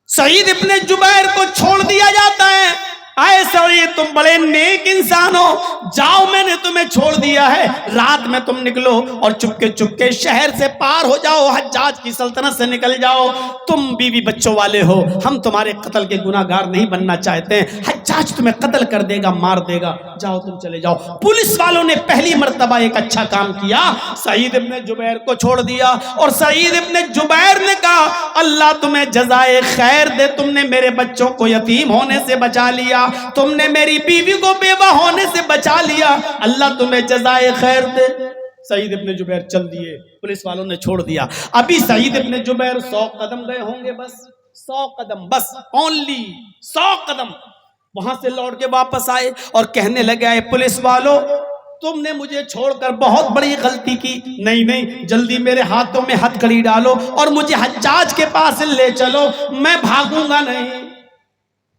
سعید ابن جبیر کو چھوڑ دیا جاتا ہے۔ آئے سعید تم بڑے نیک انسان ہو، جاؤ میں نے تمہیں چھوڑ دیا ہے، رات میں تم نکلو اور چپکے چپکے شہر سے پار ہو جاؤ، حجاج کی سلطنت سے نکل جاؤ، تم بیوی بچوں والے ہو، ہم تمہارے قتل کے گناہگار نہیں بننا چاہتے ہیں، حجاج تمہیں قتل کر دے گا، مار دے گا، جاؤ تم چلے جاؤ۔ پولیس والوں نے پہلی مرتبہ ایک اچھا کام کیا، سعید ابن جبیر کو چھوڑ دیا، اور سعید ابن جبیر نے کہا اللہ تمہیں جزائے خیر دے، تم نے میرے بچوں کو یتیم ہونے سے بچا لیا، تم نے میری بیوی کو بیوہ ہونے سے بچا لیا، اللہ تمہیں جزائے خیر دے۔ سعید ابن جبیر چل دیے، پولیس والوں نے چھوڑ دیا۔ ابھی سعید ابن جبیر 100 قدم گئے ہوں گے، بس 100 قدم، بس اونلی 100 قدم، وہاں سے لوٹ کے واپس آئے اور کہنے لگے اے پولیس والوں تم نے مجھے چھوڑ کر بہت بڑی غلطی کی، نہیں جلدی میرے ہاتھوں میں ہتھ کڑی ڈالو اور مجھے حجاج کے پاس لے چلو، میں بھاگوں گا نہیں۔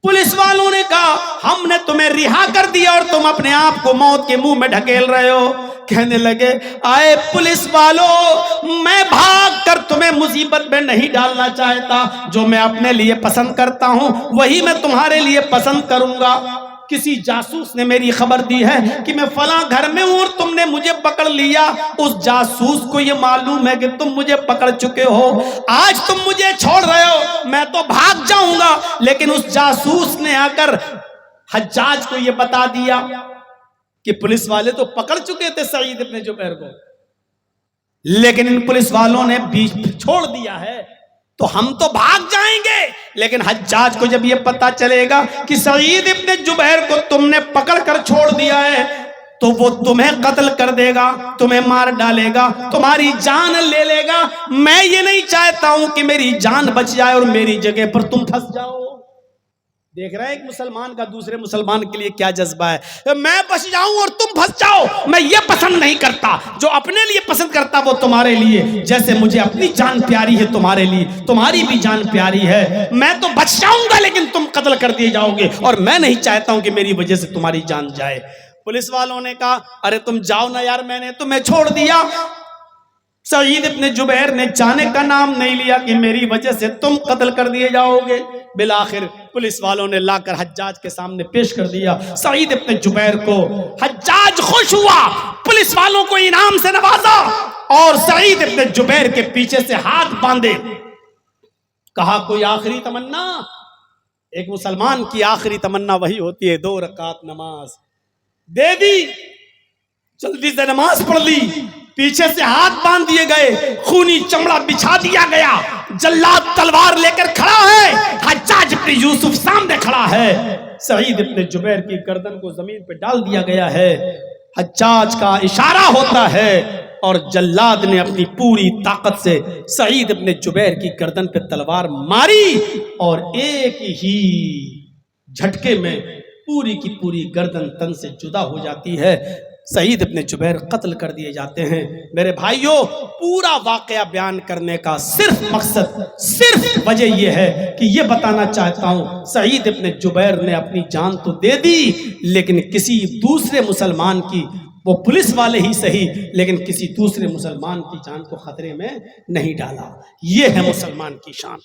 پولیس والوں نے کہا ہم نے تمہیں رہا کر دیا اور تم اپنے آپ کو موت کے منہ میں ڈھکیل رہے ہو۔ کہنے لگے آئے پولیس والوں میں بھاگ کر تمہیں مصیبت میں نہیں ڈالنا چاہتا، جو میں اپنے لیے پسند کرتا ہوں وہی میں تمہارے لیے پسند کروں گا۔ کسی جاسوس نے میری خبر دی ہے کہ میں فلاں گھر میں ہوں اور تم نے مجھے پکڑ لیا، اس جاسوس کو یہ معلوم ہے کہ تم مجھے پکڑ چکے ہو، آج تم مجھے چھوڑ رہے ہو، میں تو بھاگ جاؤں گا، لیکن اس جاسوس نے آ کر حجاج کو یہ بتا دیا کہ پولیس والے تو پکڑ چکے تھے سعید ابن جبیر کو، لیکن ان پولیس والوں نے بیچ چھوڑ دیا ہے، تو ہم تو بھاگ جائیں گے، لیکن حجاج کو جب یہ پتا چلے گا کہ سعید ابن جبیر کو تم نے پکڑ کر چھوڑ دیا ہے تو وہ تمہیں قتل کر دے گا، تمہیں مار ڈالے گا، تمہاری جان لے لے گا۔ میں یہ نہیں چاہتا ہوں کہ میری جان بچ جائے اور میری جگہ پر تم پھنس جاؤ۔ دیکھ رہے ہیں ایک مسلمان کا دوسرے مسلمان کے لیے کیا جذبہ ہے، میں بچ جاؤں اور تم پھنس جاؤ، میں یہ پسند نہیں کرتا، جو اپنے لیے پسند کرتا وہ تمہارے لیے، جیسے مجھے اپنی جان پیاری ہے تمہارے لیے تمہاری بھی جان پیاری ہے، میں تو بچ جاؤں گا لیکن تم قتل کر دیے جاؤ گے، اور میں نہیں چاہتا ہوں کہ میری وجہ سے تمہاری جان جائے۔ پولیس والوں نے کہا ارے تم جاؤ نا یار، میں نے تمہیں چھوڑ دیا۔ سعید ابن جبیر نے جانے کا نام نہیں لیا کہ میری وجہ سے تم قتل کر دیے جاؤ گے۔ بالآخر پولیس والوں نے لا کر حجاج کے سامنے پیش کر دیا سعید ابن جبیر کو۔ حجاج خوش ہوا، پولیس والوں کو انعام سے نوازا اور سعید ابن جبیر کے پیچھے سے ہاتھ باندھے، کہا کوئی آخری تمنا؟ ایک مسلمان کی آخری تمنا وہی ہوتی ہے 2 رکعت نماز، دے دی، جلدی سے نماز پڑھ لی، پیچھے سے ہاتھ باندھ دیے گئے، خونی چمڑا بچھا دیا گیا، جلاد تلوار لے کر کھڑا ہے، حجاج ابن یوسف سامنے کھڑا ہے، سعید ابن جبیر کی گردن کو زمین پہ ڈال دیا گیا ہے، حجاج کا اشارہ ہوتا ہے اور جلاد نے اپنی پوری طاقت سے سعید ابن جبیر کی گردن پہ تلوار ماری اور ایک ہی جھٹکے میں پوری کی پوری گردن تن سے جدا ہو جاتی ہے، سعید ابن جبیر قتل کر دیے جاتے ہیں۔ میرے بھائیوں پورا واقعہ بیان کرنے کا صرف مقصد، صرف وجہ یہ ہے کہ یہ بتانا چاہتا ہوں سعید ابن جبیر نے اپنی جان تو دے دی لیکن کسی دوسرے مسلمان کی، وہ پولیس والے ہی صحیح لیکن کسی دوسرے مسلمان کی جان کو خطرے میں نہیں ڈالا۔ یہ ہے مسلمان کی شان۔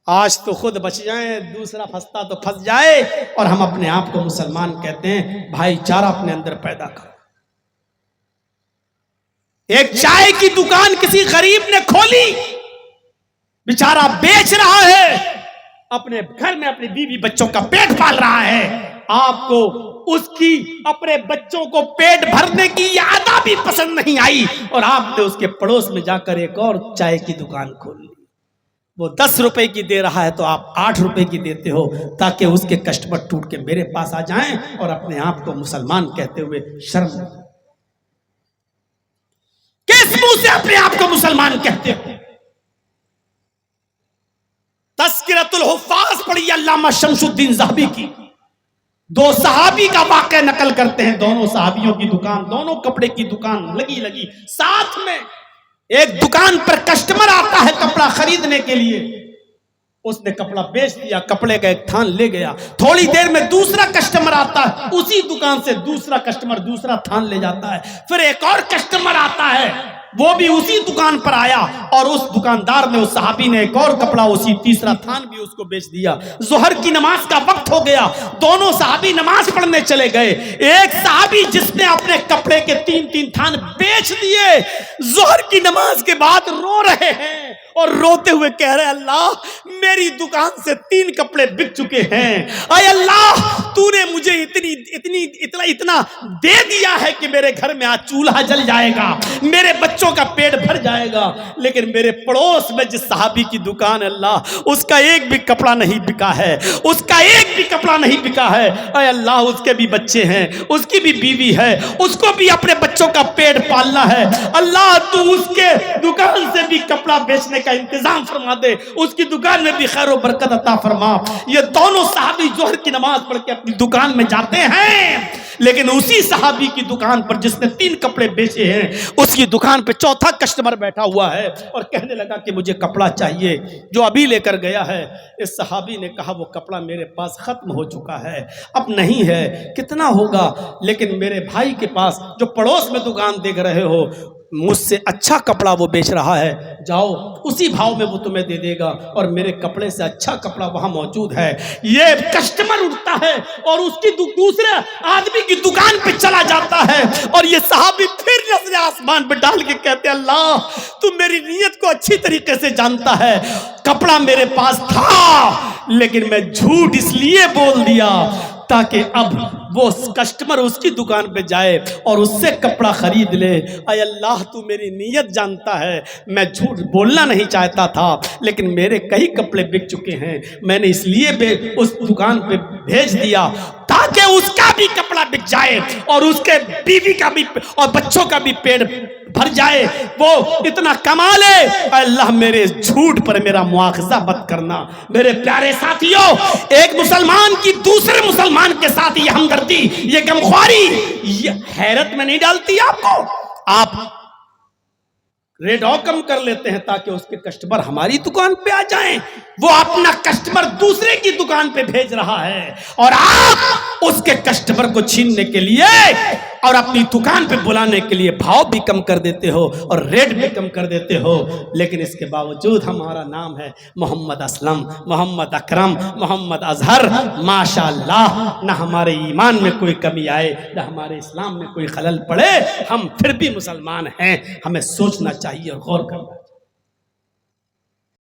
آج تو خود بچ جائیں، دوسرا پھنستا تو پھنس جائے، اور ہم اپنے آپ کو مسلمان کہتے ہیں۔ بھائی چارہ اپنے اندر پیدا کرو۔ ایک چائے کی دکان کسی غریب نے کھولی، بیچارہ بیچ رہا ہے، اپنے گھر میں اپنی بیوی بچوں کا پیٹ پال رہا ہے، آپ کو اس کی اپنے بچوں کو پیٹ بھرنے کی عادت بھی پسند نہیں آئی اور آپ نے اس کے پڑوس میں جا کر ایک اور چائے کی دکان کھول لی. وہ 10 روپے کی دے رہا ہے تو آپ 8 روپے کی دیتے ہو تاکہ اس کے کسٹمر ٹوٹ کے میرے پاس آ جائیں اور اپنے آپ کو مسلمان کہتے ہوئے شرم. کس منہ سے اپنے آپ کو مسلمان کہتے ہو؟ تذکرۃ الحفاظ پڑھی علامہ شمس الدین ذہبی کی. 2 صحابی کا واقعہ نقل کرتے ہیں. دونوں صحابیوں کی دکان، دونوں کپڑے کی دکان لگی ساتھ میں. ایک دکان پر کسٹمر آتا ہے کپڑا خریدنے کے لیے، اس نے کپڑا بیچ دیا، کپڑے کا ایک تھان لے گیا. تھوڑی دیر میں دوسرا کسٹمر آتا ہے، اسی دکان سے دوسرا کسٹمر دوسرا تھان لے جاتا ہے. پھر ایک اور کسٹمر آتا ہے، وہ بھی اسی دکان پر آیا اور اس دکاندار نے، اس صحابی نے ایک اور کپڑا اسی تیسرا تھان بھی اس کو بیچ دیا. ظہر کی نماز کا وقت ہو گیا، دونوں صحابی نماز پڑھنے چلے گئے. ایک صحابی جس نے اپنے کپڑے کے 3 تھان بیچ دیے، ظہر کی نماز کے بعد رو رہے ہیں اور روتے ہوئے کہہ رہے اللہ میری دکان سے 3 کپڑے بک چکے ہیں. اے اللہ تو نے مجھے اتنا دے دیا ہے کہ میرے گھر میں آج چولہا جل جائے گا، میرے بچوں کا پیٹ بھر جائے گا، لیکن میرے پڑوس میں جس صحابی کی دکان ہے اللہ اس کا ایک بھی کپڑا نہیں بکا ہے، اس کا ایک بھی کپڑا نہیں بکا ہے. اے اللہ اس کے بھی بچے ہیں، اس کی بھی بیوی ہے، اس کو بھی اپنے بچوں کا پیٹ پالنا ہے. اللہ تو اس کے دکان سے بھی کپڑا بیچنے کا انتظام فرما دے، اس کی دکان میں بھی خیر و برکت عطا فرما. یہ دونوں صحابی ظہر کی نماز پڑھ کے اپنی دکان میں جاتے ہیں، لیکن اسی صحابی کی دکان پر جس نے 3 کپڑے بیچے ہیں اس کی دکان پہ چوتھا کسٹمر بیٹھا ہوا ہے اور کہنے لگا کہ مجھے کپڑا چاہیے جو ابھی لے کر گیا ہے. اس صحابی نے کہا وہ کپڑا میرے پاس ختم ہو چکا ہے، اب نہیں ہے، کتنا ہوگا؟ لیکن میرے بھائی کے پاس جو پڑوس میں دکان دیکھ رہے ہو مجھ سے اچھا کپڑا وہ بیچ رہا ہے، جاؤ اسی بھاؤ میں وہ تمہیں دے دے گا اور میرے کپڑے سے اچھا کپڑا وہاں موجود ہے. یہ کسٹمر اٹھتا ہے اور اس کی دوسرے آدمی کی دکان پہ چلا جاتا ہے اور یہ صحابی پھر نظر آسمان پہ ڈال کے کہتے اللہ تو میری نیت کو اچھی طریقے سے جانتا ہے، کپڑا میرے پاس تھا لیکن میں جھوٹ اس لیے بول دیا تاکہ اب وہ کسٹمر اس کی دکان پہ جائے اور اس سے کپڑا خرید لے. اے اللہ تو میری نیت جانتا ہے، میں جھوٹ بولنا نہیں چاہتا تھا لیکن میرے کئی کپڑے بک چکے ہیں، میں نے اس لیے اس دکان پہ بھیج دیا تاکہ اس کا بھی کپڑا بک جائے اور اس کے بیوی کا بھی اور بچوں کا بھی پیٹ بھر جائے، وہ اتنا کما لے. اے اللہ میرے جھوٹ پر میرا مواخذہ مت کرنا. میرے پیارے ساتھیوں، ایک مسلمان کی دوسرے مسلمان کے ساتھ یہ ہمدردی، یہ غمخواری، یہ حیرت میں نہیں ڈالتی آپ کو؟ آپ ریٹ اور کم کر لیتے ہیں تاکہ اس کے کسٹمر ہماری دکان پہ آ جائیں. وہ اپنا کسٹمر دوسرے کی دکان پہ بھیج رہا ہے اور آپ اس کے کسٹمر کو چھیننے کے لیے اور اپنی دکان پہ بلانے کے لیے بھاؤ بھی کم کر دیتے ہو اور ریٹ بھی کم کر دیتے ہو. لیکن اس کے باوجود ہمارا نام ہے محمد اسلم، محمد اکرم، محمد اظہر. ماشاء اللہ نہ ہمارے ایمان میں کوئی کمی آئے نہ ہمارے اسلام میں کوئی خلل پڑے، ہم پھر بھی مسلمان ہیں. ہمیں سوچنا چاہیے اور غور کرنا.